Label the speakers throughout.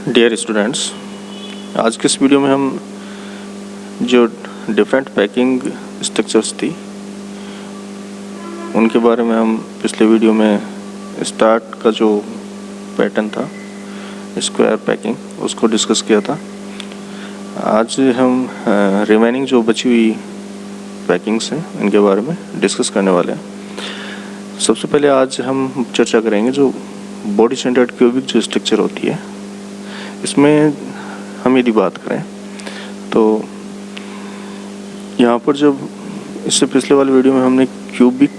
Speaker 1: Dear students, आज के इस वीडियो में हम जो डिफरेंट पैकिंग स्ट्रक्चर्स थी उनके बारे में हम पिछले वीडियो में स्टार्ट का जो पैटर्न था स्क्वायर पैकिंग उसको डिस्कस किया था। आज हम रिमेनिंग जो बची हुई पैकिंग्स हैं इनके बारे में डिस्कस करने वाले हैं। सबसे पहले आज हम चर्चा करेंगे जो बॉडी सेंटर्ड क्यूबिक जो स्ट्रक्चर होती है। इसमें हम यदि बात करें तो यहाँ पर जब इससे पिछले वाले वीडियो में हमने क्यूबिक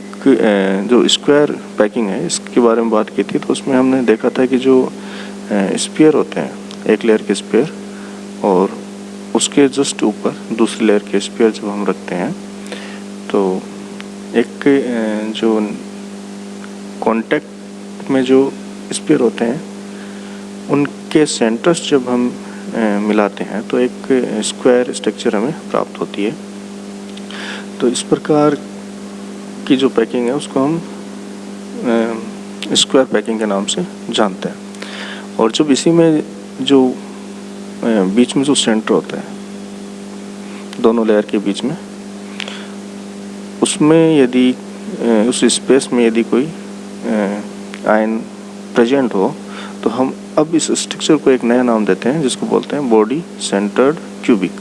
Speaker 1: जो स्क्वायर पैकिंग है इसके बारे में बात की थी, तो उसमें हमने देखा था कि जो स्फीयर होते हैं, एक लेयर के स्फीयर और उसके जस्ट ऊपर दूसरी लेयर के स्फीयर जब हम रखते हैं तो एक जो कॉन्टैक्ट में जो स्फीयर होते हैं उनके सेंटर्स जब हम मिलाते हैं तो एक स्क्वायर स्ट्रक्चर हमें प्राप्त होती है। तो इस प्रकार की जो पैकिंग है उसको हम स्क्वायर पैकिंग के नाम से जानते हैं। और जब इसी में जो बीच में जो सेंटर होता है दोनों लेयर के बीच में, उसमें यदि उस स्पेस में यदि कोई आयन प्रेजेंट हो तो हम अब इस स्ट्रक्चर को एक नया नाम देते हैं जिसको बोलते हैं बॉडी सेंटर्ड क्यूबिक।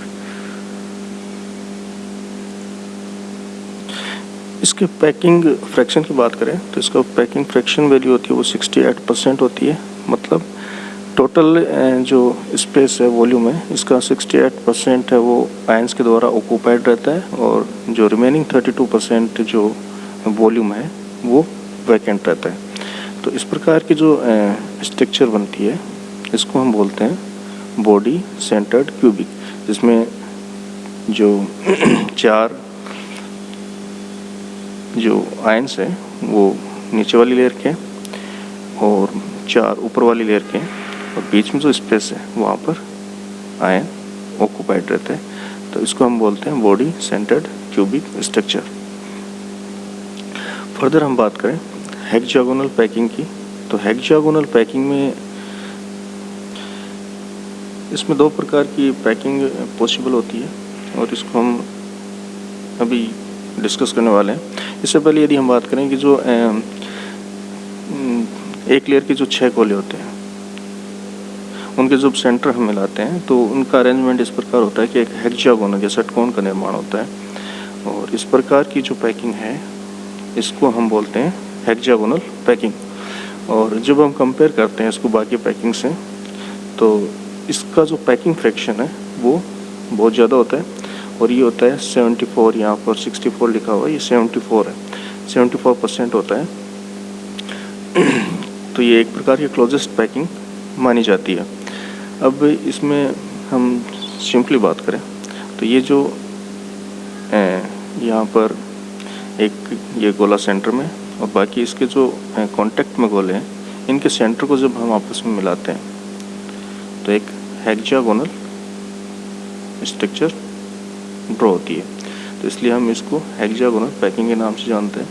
Speaker 1: इसके पैकिंग फ्रैक्शन की बात करें तो इसका पैकिंग फ्रैक्शन वैल्यू होती है वो 68% होती है। मतलब टोटल जो स्पेस है, वॉल्यूम है, इसका 68% है वो आयंस के द्वारा ऑक्यूपाइड रहता है और जो रिमेनिंग 32% जो वॉल्यूम है वो वैकेंट रहता है। तो इस प्रकार की जो स्ट्रक्चर बनती है इसको हम बोलते हैं बॉडी सेंटर्ड क्यूबिक, जिसमें जो चार जो आयंस है वो नीचे वाली लेयर के और चार ऊपर वाली लेयर के और बीच में जो स्पेस है वहाँ पर आयन ऑक्यूपाइड रहते हैं। तो इसको हम बोलते हैं body centred cubic structure. Further हम बात करें हेक्सागोनल पैकिंग की, तो हेक्सागोनल पैकिंग में इसमें दो प्रकार की पैकिंग पॉसिबल होती है और इसको हम अभी डिस्कस करने वाले हैं। इससे पहले यदि हम बात करें कि जो एक लेयर के जो 6 कोले होते हैं उनके जब सेंटर हम मिलाते हैं तो उनका अरेंजमेंट इस प्रकार होता है कि एक हेक्सागोनल या षटकोण का निर्माण होता है। और इस प्रकार की जो पैकिंग है इसको हम बोलते हैं हेक्सागोनल पैकिंग। और जब हम कंपेयर करते हैं इसको बाकी पैकिंग से तो इसका जो पैकिंग फ्रैक्शन है वो बहुत ज़्यादा होता है और ये होता है 74। यहाँ पर 64 लिखा हुआ है, ये 74 है, 74% होता है। तो ये एक प्रकार की क्लोजेस्ट पैकिंग मानी जाती है। अब इसमें हम सिंपली बात करें तो ये जो यहाँ पर एक ये गोला सेंटर में और बाकी इसके जो कांटेक्ट में गोले हैं इनके सेंटर को जब हम आपस में मिलाते हैं तो एक हेक्सागोनल स्ट्रक्चर ड्रॉ होती है। तो इसलिए हम इसको हेक्सागोनल पैकिंग के नाम से जानते हैं।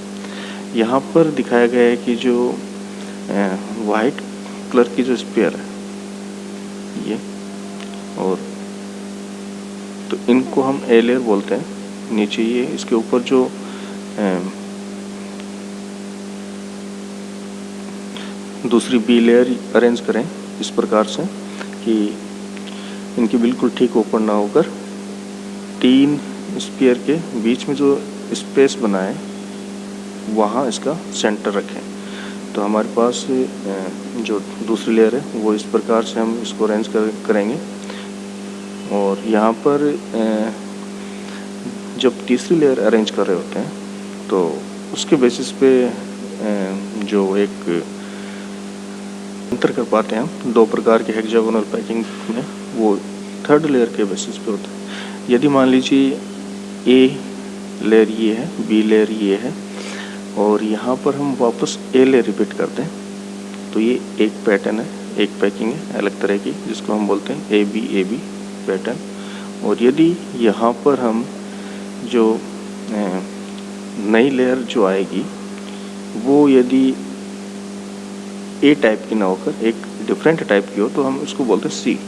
Speaker 1: यहाँ पर दिखाया गया है कि जो वाइट कलर की जो स्फीयर है ये, और तो इनको हम ए लेयर बोलते हैं। नीचे ये इसके ऊपर जो दूसरी बी लेयर अरेंज करें इस प्रकार से कि इनकी बिल्कुल ठीक ऊपर ना होकर 3 स्फीयर के बीच में जो स्पेस बना है वहाँ इसका सेंटर रखें। तो हमारे पास जो दूसरी लेयर है वो इस प्रकार से हम इसको अरेंज करेंगे। और यहाँ पर जब तीसरी लेयर अरेंज कर रहे होते हैं तो उसके बेसिस पे जो एक अंतर कर पाते हैं हम दो प्रकार के हेक्सागोनल पैकिंग में, वो थर्ड लेयर के बेसिस पे होता है। यदि मान लीजिए ए लेयर ये है, बी लेयर ये है और यहाँ पर हम वापस ए लेयर रिपीट करते हैं तो ये एक पैटर्न है, एक पैकिंग है अलग तरह की जिसको हम बोलते हैं ए बी पैटर्न। और यदि यहाँ पर हम जो नई लेयर जो आएगी वो यदि ए टाइप की ना होकर एक डिफरेंट टाइप की हो तो हम उसको बोलते हैं सी।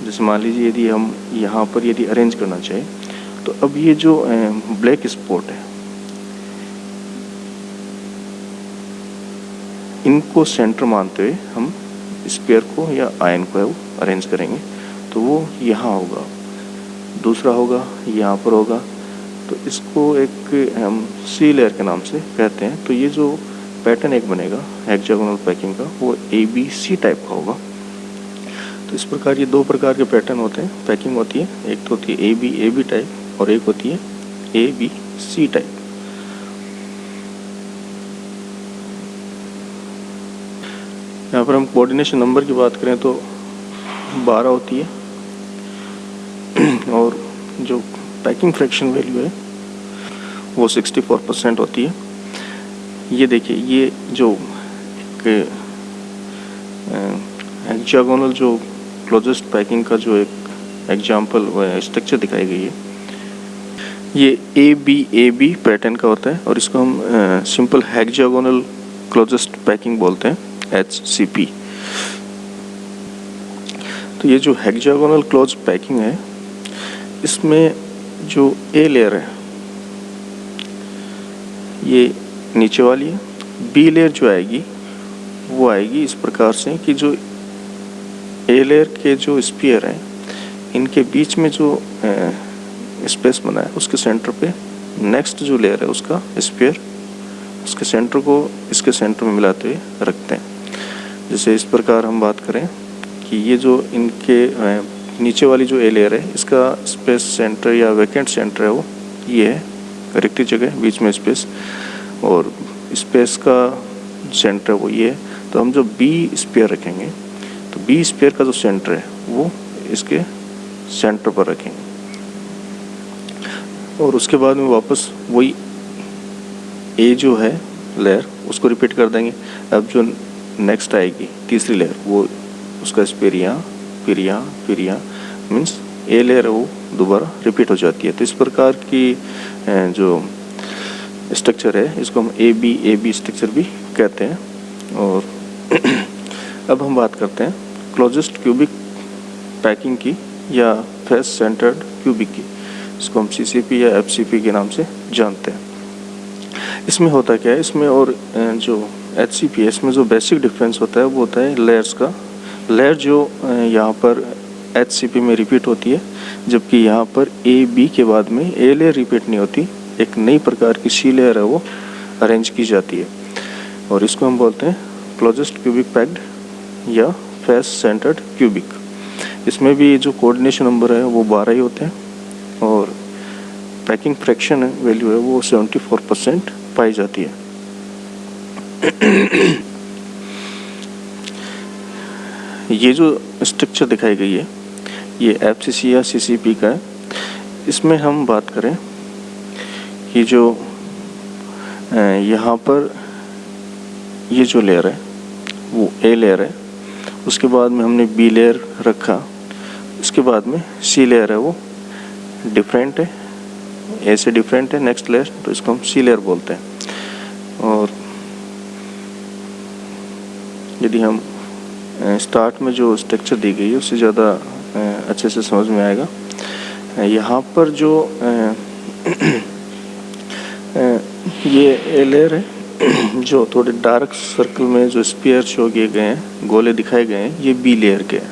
Speaker 1: जैसे मान लीजिए यदि हम यहाँ पर यदि अरेंज करना चाहें तो अब ये जो ब्लैक स्पॉट है इनको सेंटर मानते हुए हम स्फीयर को या आयन को है वो अरेंज करेंगे। तो वो यहाँ होगा, दूसरा होगा यहाँ पर होगा, तो इसको एक हम सी लेयर के नाम से कहते हैं। तो ये जो पैटर्न एक बनेगा हेक्सागोनल पैकिंग का वो ABC टाइप का होगा। तो इस प्रकार ये 2 प्रकार के पैटर्न होते हैं, पैकिंग होती है। एक तो होती है AB टाइप और एक होती है ABC टाइप। यहाँ पर हम कोऑर्डिनेशन नंबर की बात करें तो 12 होती है और जो पैकिंग फ्रैक्शन वैल्यू है वो 64% होती है। ये देखिए, ये जो एक हेक्सागोनल जो क्लोजेस्ट पैकिंग का जो एक एग्जांपल स्ट्रक्चर दिखाई गई है, ये AB पैटर्न का होता है और इसको हम सिंपल हेक्सागोनल क्लोजेस्ट पैकिंग बोलते हैं, HCP। तो ये जो हेक्सागोनल क्लोज पैकिंग है इसमें जो A लेयर है ये नीचे वाली है, B लेयर जो आएगी वो आएगी इस प्रकार से कि जो A लेयर के जो स्फीयर है इनके बीच में जो स्पेस बना है उसके सेंटर पे नेक्स्ट जो लेयर है उसका स्फीयर उसके सेंटर को इसके सेंटर में मिलाते हुए रखते हैं। जैसे इस प्रकार हम बात करें कि ये जो इनके नीचे वाली जो A लेयर है इसका स्पेस सेंटर या वैकेंट सेंटर है वो ये है, रिक्त जगह बीच में स्पेस, और स्पेस का सेंटर वो ये है। तो हम जो B स्फीयर रखेंगे तो B स्फीयर का जो सेंटर है वो इसके सेंटर पर रखेंगे और उसके बाद में वापस वही A जो है लेयर उसको रिपीट कर देंगे। अब जो नेक्स्ट आएगी तीसरी लेयर वो उसका स्फीयर यहाँ, फिर यहाँ, फिर यहाँ, मीन्स A लेयर है वो दोबारा रिपीट हो जाती है। तो इस प्रकार की जो स्ट्रक्चर है इसको हम AB स्ट्रक्चर भी कहते हैं। और अब हम बात करते हैं क्लोजेस्ट क्यूबिक पैकिंग की या फेस सेंटर्ड क्यूबिक की, इसको हम CCP या FCP के नाम से जानते हैं। इसमें होता क्या है, इसमें और जो HCP है इसमें जो बेसिक डिफरेंस होता है वो होता है लेयर्स का। लेयर जो यहाँ पर HCP में रिपीट होती है जबकि यहाँ पर AB के बाद में A लेयर रिपीट नहीं होती, एक नई प्रकार की C लेयर है वो अरेंज की जाती है और इसको हम बोलते हैं क्लोजेस्ट क्यूबिक पैक्ड या फेस सेंटर्ड क्यूबिक। इसमें भी जो कोऑर्डिनेशन नंबर है वो 12 ही होते हैं और पैकिंग फ्रैक्शन वैल्यू है वो 74% पाई जाती है। ये जो स्ट्रक्चर दिखाई गई है ये FCC या CCP का है। इसमें हम बात करें कि जो यहाँ पर ये जो लेयर है वो A लेयर है, उसके बाद में हमने B लेयर रखा, उसके बाद में C लेयर है वो डिफरेंट है, A से डिफरेंट है नेक्स्ट लेयर, तो इसको हम C लेयर बोलते हैं। और यदि हम स्टार्ट में जो स्ट्रक्चर दी गई है उससे ज़्यादा अच्छे से समझ में आएगा। यहाँ पर जो ये A लेयर है जो थोड़े डार्क सर्कल में जो स्फीयर शो किए गए हैं, गोले दिखाए गए हैं, ये B लेयर के हैं।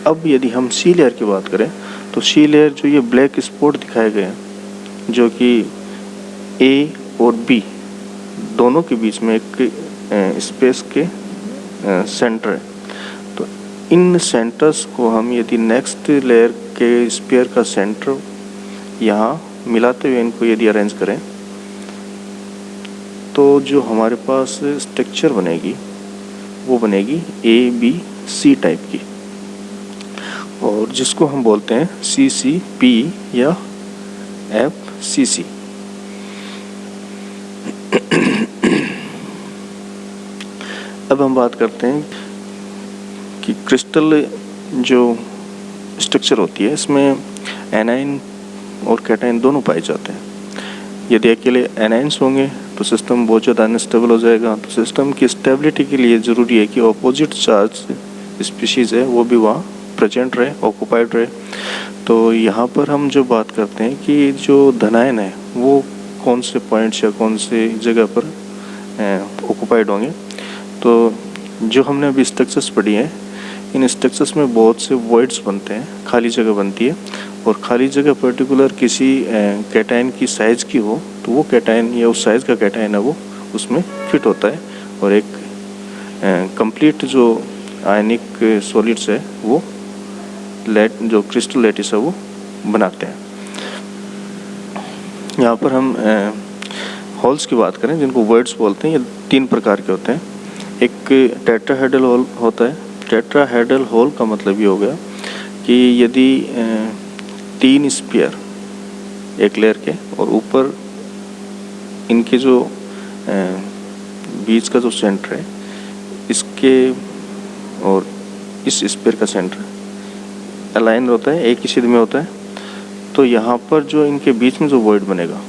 Speaker 1: अब यदि हम C लेयर की बात करें तो C लेयर जो ये ब्लैक स्पॉट दिखाए गए हैं जो कि A और B दोनों के बीच में एक स्पेस के सेंटर है। तो इन सेंटर्स को हम यदि नेक्स्ट लेयर के स्फीयर का सेंटर यहाँ मिलाते हुए इनको यदि अरेंज करें तो जो हमारे पास स्ट्रक्चर बनेगी वो बनेगी ABC टाइप की और जिसको हम बोलते हैं CCP या FCC। अब हम बात करते हैं कि क्रिस्टल जो स्ट्रक्चर होती है इसमें एनाइन और कैटाइन दोनों पाए जाते हैं। यदि अकेले एनाइंस होंगे तो सिस्टम बहुत ज़्यादा अनस्टेबल हो जाएगा। तो सिस्टम की स्टेबिलिटी के लिए ज़रूरी है कि ऑपोजिट चार्ज स्पीशीज़ है वो भी वहाँ प्रेजेंट रहे, ऑक्यूपाइड रहे। तो यहाँ पर हम जो बात करते हैं कि जो धनायन है वो कौन से पॉइंट्स या कौन से जगह पर ऑक्यूपाइड होंगे। तो जो हमने अभी स्ट्रक्चर्स पढ़ी हैं, इन स्ट्रक्चर्स में बहुत से वॉइड्स बनते हैं, खाली जगह बनती है। और खाली जगह पर्टिकुलर किसी कैटायन की साइज़ की हो तो वो कैटायन या उस साइज़ का कैटायन है वो उसमें फिट होता है और एक कंप्लीट जो आयनिक सॉलिड्स है वो जो क्रिस्टल लैटिस है वो बनाते हैं। यहाँ पर हम हॉल्स की बात करें जिनको वर्ड्स बोलते हैं, ये 3 प्रकार के होते हैं। एक टेट्राहेड्रल हॉल होता है। टेट्राहेड्रल हॉल का मतलब ये हो गया कि यदि 3 स्फीयर एक लेयर के और ऊपर इनके जो बीच का जो सेंटर है इसके और इस स्फीयर का सेंटर अलाइन होता है, एक ही सीध में होता है, तो यहाँ पर जो इनके बीच में जो वॉइड बनेगा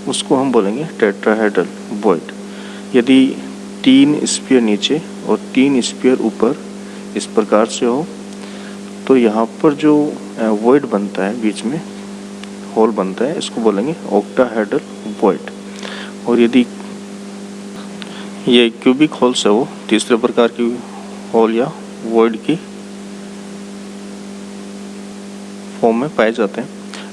Speaker 1: उसको हम बोलेंगे टेट्राहेड्रल वॉइड। यदि 3 स्फीयर नीचे और 3 स्फीयर ऊपर इस प्रकार से हो तो यहाँ पर जो वॉइड बनता है, बीच में होल बनता है, इसको बोलेंगे ऑक्टाहेड्रल वॉइड। और यदि ये क्यूबिक होल्स है वो तीसरे प्रकार की होल या वॉइड की फॉर्म में पाए जाते हैं।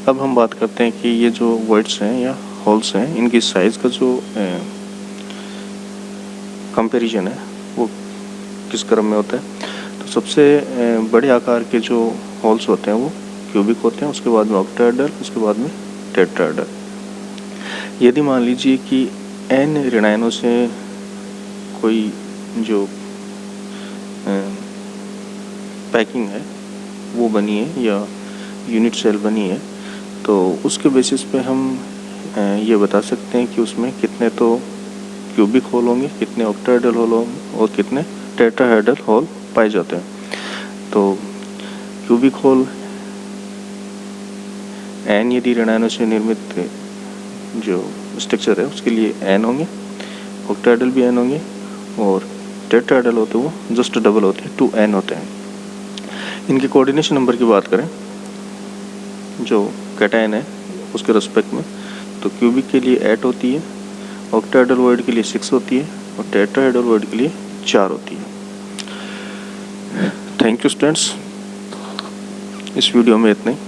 Speaker 1: अब हम बात करते हैं कि ये जो वॉइड्स हैं या होल्स हैं इनकी साइज़ का जो कंपैरिजन है वो किस क्रम में होता है। तो सबसे बड़े आकार के जो होल्स होते हैं वो क्यूबिक होते हैं, उसके बाद में ऑक्टाहेड्रल, उसके बाद में टेट्राहेड्रल। यदि मान लीजिए कि n ऋणायनों से कोई जो पैकिंग है वो बनी है या यूनिट सेल बनी है, तो उसके बेसिस पे हम ये बता सकते हैं कि उसमें कितने तो क्यूबिक होल होंगे, कितने ऑक्टाहेड्रल होल होंगे और कितने टेट्राहेड्रल होल पाए जाते हैं। तो क्यूबिक होल n यदि ऋणायनों से निर्मित जो स्ट्रक्चर है उसके लिए n होंगे, ऑक्टाहेड्रल भी n होंगे और टेट्राहेड्रल होते वो जस्ट डबल होते हैं, 2n होते हैं। इनके कोऑर्डिनेशन नंबर की बात करें जो कैटायन है उसके रिस्पेक्ट में, तो क्यूबिक के लिए 8 होती है, ऑक्टाहेड्रल वॉइड के लिए 6 होती है और टेट्राहेड्रल वॉइड के लिए 4 होती है। थैंक यू स्टूडेंट्स, इस वीडियो में इतना ही।